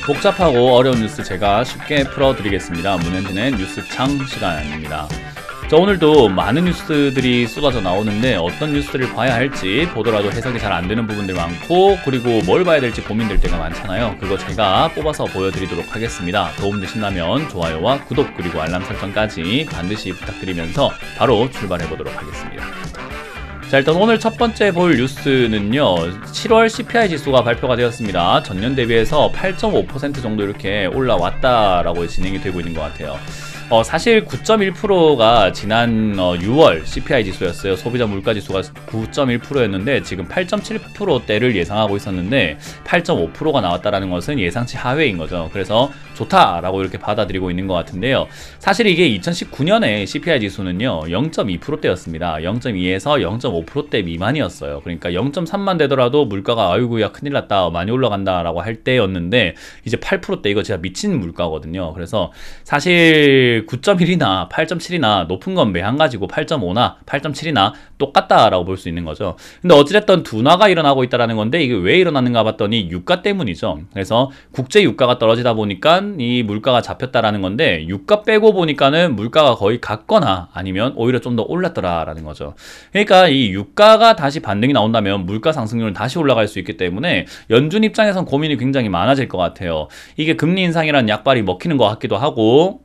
복잡하고 어려운 뉴스 제가 쉽게 풀어드리겠습니다. 문현진의 뉴스창 시간입니다. 자, 오늘도 많은 뉴스들이 쏟아져 나오는데 어떤 뉴스들을 봐야 할지 보더라도 해석이 잘 안 되는 부분들 많고, 그리고 뭘 봐야 될지 고민될 때가 많잖아요. 그거 제가 뽑아서 보여드리도록 하겠습니다. 도움되신다면 좋아요와 구독 그리고 알람 설정까지 반드시 부탁드리면서 바로 출발해 보도록 하겠습니다. 자, 일단 오늘 첫 번째 볼 뉴스는요, 7월 CPI 지수가 발표가 되었습니다. 전년 대비해서 8.5% 정도 이렇게 올라왔다라고 진행이 되고 있는 것 같아요. 사실 9.1%가 지난 6월 CPI 지수였어요. 소비자 물가 지수가 9.1%였는데 지금 8.7%대를 예상하고 있었는데 8.5%가 나왔다라는 것은 예상치 하회인 거죠. 그래서 좋다라고 이렇게 받아들이고 있는 것 같은데요. 사실 이게 2019년에 CPI 지수는요 0.2%대였습니다. 0.2에서 0.5%대 미만이었어요. 그러니까 0.3만 되더라도 물가가 아이고야 큰일 났다, 많이 올라간다 라고 할 때였는데 이제 8%대, 이거 진짜 미친 물가거든요. 그래서 사실 9.1이나 8.7이나 높은 건 매한가지고 8.5나 8.7이나 똑같다라고 볼 수 있는 거죠. 근데 어찌됐든 둔화가 일어나고 있다는 건데 이게 왜 일어나는가 봤더니 유가 때문이죠. 그래서 국제 유가가 떨어지다 보니까 이 물가가 잡혔다라는 건데, 유가 빼고 보니까는 물가가 거의 같거나 아니면 오히려 좀 더 올랐더라라는 거죠. 그러니까 이 유가가 다시 반등이 나온다면 물가 상승률은 다시 올라갈 수 있기 때문에 연준 입장에선 고민이 굉장히 많아질 것 같아요. 이게 금리 인상이라는 약발이 먹히는 것 같기도 하고,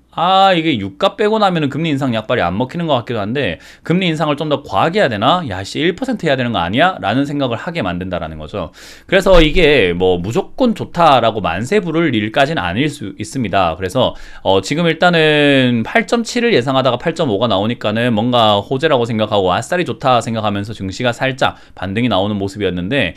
이게 유가 빼고 나면은 금리 인상 약발이 안 먹히는 것 같기도 한데, 금리 인상을 좀 더 과하게 해야 되나? 야씨 1% 해야 되는 거 아니야? 라는 생각을 하게 만든다라는 거죠. 그래서 이게 뭐 무조건 좋다라고 만세 부를 일까지는 아닐 수 있습니다. 그래서 지금 일단은 8.7을 예상하다가 8.5가 나오니까는 뭔가 호재라고 생각하고 아싸리 좋다 생각하면서 증시가 살짝 반등이 나오는 모습이었는데,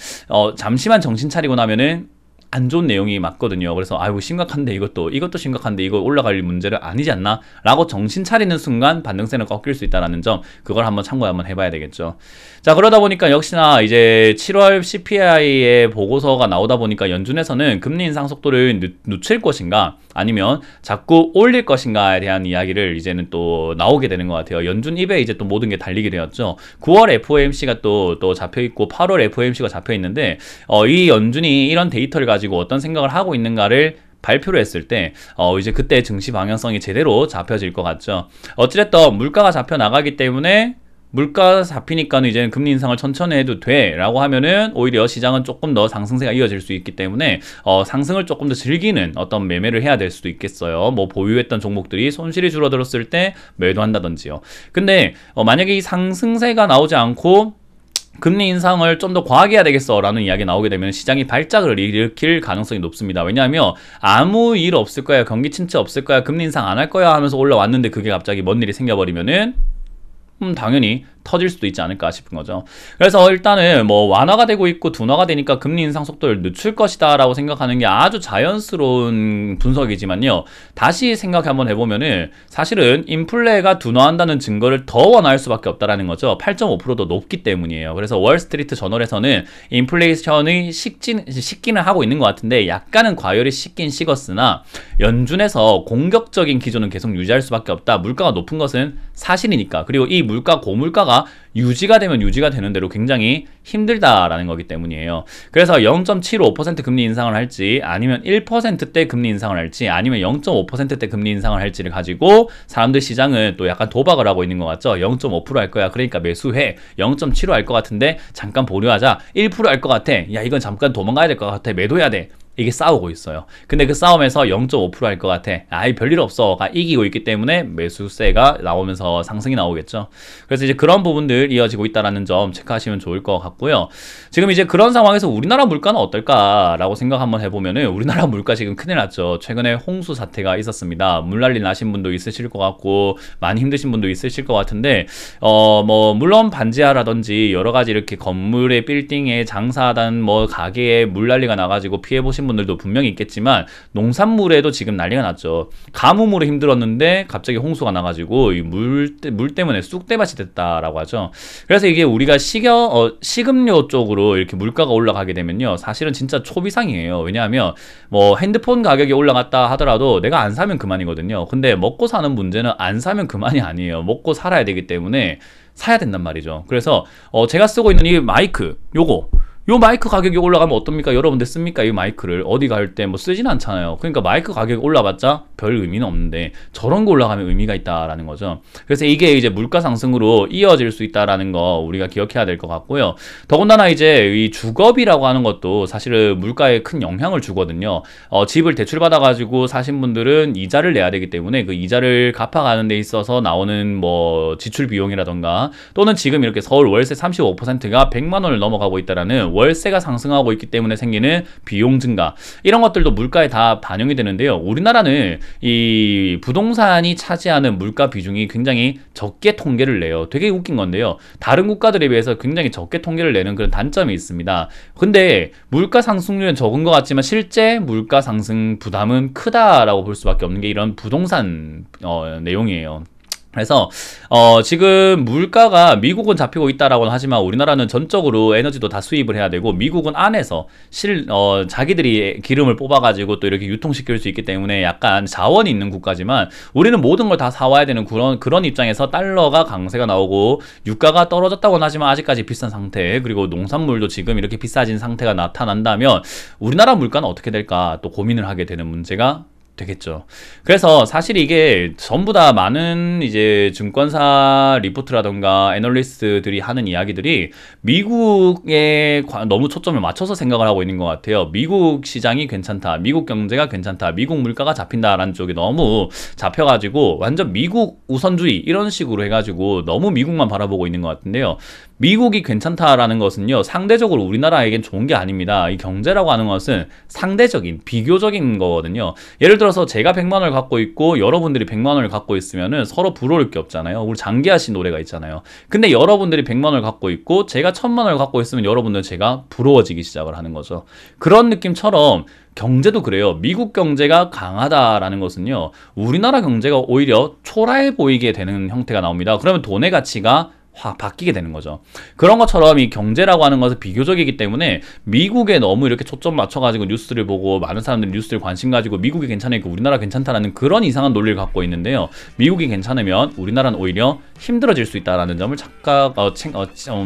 잠시만 정신 차리고 나면은 안 좋은 내용이 맞거든요. 그래서 아이고 심각한데 이것도 심각한데 이거 올라갈 문제는 아니지 않나? 라고 정신 차리는 순간 반등세는 꺾일 수 있다는 점, 그걸 한번 참고 한번 해봐야 되겠죠. 자, 그러다 보니까 역시나 이제 7월 CPI의 보고서가 나오다 보니까 연준에서는 금리 인상 속도를 늦출 것인가 아니면 자꾸 올릴 것인가에 대한 이야기를 이제는 또 나오게 되는 것 같아요. 연준 입에 이제 또 모든 게 달리게 되었죠. 9월 FOMC가 또 잡혀있고 8월 FOMC가 잡혀있는데 이 연준이 이런 데이터를 가지고 어떤 생각을 하고 있는가를 발표를 했을 때 이제 그때 증시 방향성이 제대로 잡혀질 것 같죠. 어찌됐든 물가가 잡혀 나가기 때문에, 물가 잡히니까는 이제는 금리 인상을 천천히 해도 돼 라고 하면은 오히려 시장은 조금 더 상승세가 이어질 수 있기 때문에 상승을 조금 더 즐기는 어떤 매매를 해야 될 수도 있겠어요. 뭐 보유했던 종목들이 손실이 줄어들었을 때 매도한다든지요. 근데 만약에 이 상승세가 나오지 않고 금리 인상을 좀 더 과하게 해야 되겠어 라는 이야기 나오게 되면 시장이 발작을 일으킬 가능성이 높습니다. 왜냐하면 아무 일 없을 거야, 경기 침체 없을 거야, 금리 인상 안 할 거야 하면서 올라왔는데 그게 갑자기 뭔 일이 생겨버리면은 당연히 터질 수도 있지 않을까 싶은 거죠. 그래서 일단은 뭐 완화가 되고 있고 둔화가 되니까 금리 인상 속도를 늦출 것이다 라고 생각하는 게 아주 자연스러운 분석이지만요, 다시 생각 한번 해보면은 사실은 인플레가 둔화한다는 증거를 더 원할 수밖에 없다라는 거죠. 8.5%도 높기 때문이에요. 그래서 월스트리트 저널에서는 인플레이션이 식기는 하고 있는 것 같은데 약간은 과열이 식긴 식었으나 연준에서 공격적인 기조는 계속 유지할 수밖에 없다. 물가가 높은 것은 사실이니까. 그리고 이 물가, 고물가가 유지가 되면 유지가 되는 대로 굉장히 힘들다라는 거기 때문이에요. 그래서 0.75% 금리 인상을 할지 아니면 1%대 금리 인상을 할지 아니면 0.5%대 금리 인상을 할지를 가지고 사람들 시장은 또 약간 도박을 하고 있는 것 같죠. 0.5% 할 거야, 그러니까 매수해. 0.75 할 것 같은데 잠깐 보류하자. 1% 할 것 같아, 야 이건 잠깐 도망가야 될 것 같아, 매도해야 돼. 이게 싸우고 있어요. 근데 그 싸움에서 0.5% 할 것 같아, 아이 별일 없어가 이기고 있기 때문에 매수세가 나오면서 상승이 나오겠죠. 그래서 이제 그런 부분들 이어지고 있다는 점 체크하시면 좋을 것 같고요. 지금 이제 그런 상황에서 우리나라 물가는 어떨까라고 생각 한번 해보면은, 우리나라 물가 지금 큰일 났죠. 최근에 홍수 사태가 있었습니다. 물난리 나신 분도 있으실 것 같고 많이 힘드신 분도 있으실 것 같은데 뭐 물론 반지하라든지 여러 가지 이렇게 건물의 빌딩에 장사하던 뭐 가게에 물난리가 나가지고 피해보신 분들도 분명히 있겠지만 농산물에도 지금 난리가 났죠. 가뭄으로 힘들었는데 갑자기 홍수가 나가지고 이 물 때문에 쑥대밭이 됐다라고 하죠. 그래서 이게 우리가 식음료 쪽으로 이렇게 물가가 올라가게 되면요, 사실은 진짜 초비상이에요. 왜냐하면 뭐 핸드폰 가격이 올라갔다 하더라도 내가 안 사면 그만이거든요. 근데 먹고 사는 문제는 안 사면 그만이 아니에요. 먹고 살아야 되기 때문에 사야 된단 말이죠. 그래서 제가 쓰고 있는 이 마이크, 요 마이크 가격이 올라가면 어떻습니까? 여러분들 씁니까? 이 마이크를 어디 갈 때 뭐 쓰진 않잖아요. 그러니까 마이크 가격이 올라봤자 별 의미는 없는데 저런 거 올라가면 의미가 있다라는 거죠. 그래서 이게 이제 물가 상승으로 이어질 수 있다라는 거 우리가 기억해야 될 것 같고요. 더군다나 이제 이 주거비라고 하는 것도 사실은 물가에 큰 영향을 주거든요. 집을 대출받아가지고 사신 분들은 이자를 내야 되기 때문에 그 이자를 갚아가는 데 있어서 나오는 뭐 지출 비용이라던가 또는 지금 이렇게 서울 월세 35%가 100만 원을 넘어가고 있다라는 월세가 상승하고 있기 때문에 생기는 비용 증가, 이런 것들도 물가에 다 반영이 되는데요. 우리나라는 이 부동산이 차지하는 물가 비중이 굉장히 적게 통계를 내요. 되게 웃긴 건데요. 다른 국가들에 비해서 굉장히 적게 통계를 내는 그런 단점이 있습니다. 근데 물가 상승률은 적은 것 같지만 실제 물가 상승 부담은 크다라고 볼 수밖에 없는 게 이런 부동산 내용이에요. 그래서 지금 물가가 미국은 잡히고 있다라고는 하지만 우리나라는 전적으로 에너지도 다 수입을 해야 되고 미국은 안에서 자기들이 기름을 뽑아가지고 또 이렇게 유통시킬 수 있기 때문에 약간 자원이 있는 국가지만 우리는 모든 걸 다 사와야 되는 그런 입장에서 달러가 강세가 나오고 유가가 떨어졌다고는 하지만 아직까지 비싼 상태, 그리고 농산물도 지금 이렇게 비싸진 상태가 나타난다면 우리나라 물가는 어떻게 될까 또 고민을 하게 되는 문제가 되겠죠. 그래서 사실 이게 전부 다 많은 이제 증권사 리포트라던가 애널리스트들이 하는 이야기들이 미국에 너무 초점을 맞춰서 생각을 하고 있는 것 같아요. 미국 시장이 괜찮다, 미국 경제가 괜찮다, 미국 물가가 잡힌다라는 쪽이 너무 잡혀가지고 완전 미국 우선주의 이런 식으로 해가지고 너무 미국만 바라보고 있는 것 같은데요. 미국이 괜찮다라는 것은요, 상대적으로 우리나라에겐 좋은 게 아닙니다. 이 경제라고 하는 것은 상대적인, 비교적인 거거든요. 예를 들어서 제가 100만 원을 갖고 있고 여러분들이 100만 원을 갖고 있으면은 서로 부러울 게 없잖아요. 우리 장기하 씨 노래가 있잖아요. 근데 여러분들이 100만 원을 갖고 있고 제가 1000만 원을 갖고 있으면 여러분들은 제가 부러워지기 시작을 하는 거죠. 그런 느낌처럼 경제도 그래요. 미국 경제가 강하다라는 것은요, 우리나라 경제가 오히려 초라해 보이게 되는 형태가 나옵니다. 그러면 돈의 가치가 확 바뀌게 되는 거죠. 그런 것처럼 이 경제라고 하는 것은 비교적이기 때문에 미국에 너무 이렇게 초점 맞춰가지고 뉴스를 보고 많은 사람들이 뉴스를 관심 가지고 미국이 괜찮으니까 우리나라 괜찮다라는 그런 이상한 논리를 갖고 있는데요. 미국이 괜찮으면 우리나라는 오히려 힘들어질 수 있다는 점을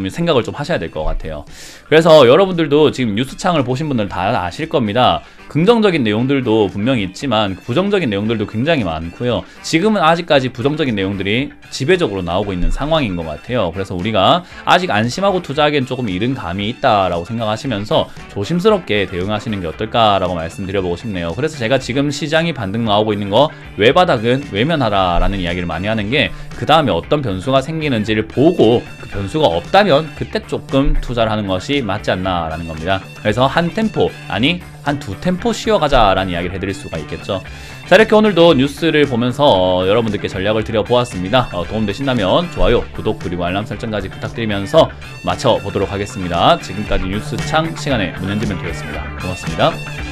생각을 좀 하셔야 될 것 같아요. 그래서 여러분들도 지금 뉴스창을 보신 분들 다 아실 겁니다. 긍정적인 내용들도 분명히 있지만 부정적인 내용들도 굉장히 많고요. 지금은 아직까지 부정적인 내용들이 지배적으로 나오고 있는 상황인 것 같아요. 그래서 우리가 아직 안심하고 투자하기엔 조금 이른 감이 있다라고 생각하시면서 조심스럽게 대응하시는 게 어떨까라고 말씀드려보고 싶네요. 그래서 제가 지금 시장이 반등 나오고 있는 거 외바닥은 외면하라 라는 이야기를 많이 하는 게, 그 다음에 어떤 변수가 생기는지를 보고 그 변수가 없다면 그때 조금 투자를 하는 것이 맞지 않나 라는 겁니다. 그래서 한 템포, 아니 한 두 템포 쉬어가자라는 이야기를 해드릴 수가 있겠죠. 자, 이렇게 오늘도 뉴스를 보면서 여러분들께 전략을 드려보았습니다. 도움되신다면 좋아요, 구독, 그리고 알람 설정까지 부탁드리면서 마쳐보도록 하겠습니다. 지금까지 뉴스창 시간의 문현진 멘토였습니다. 고맙습니다.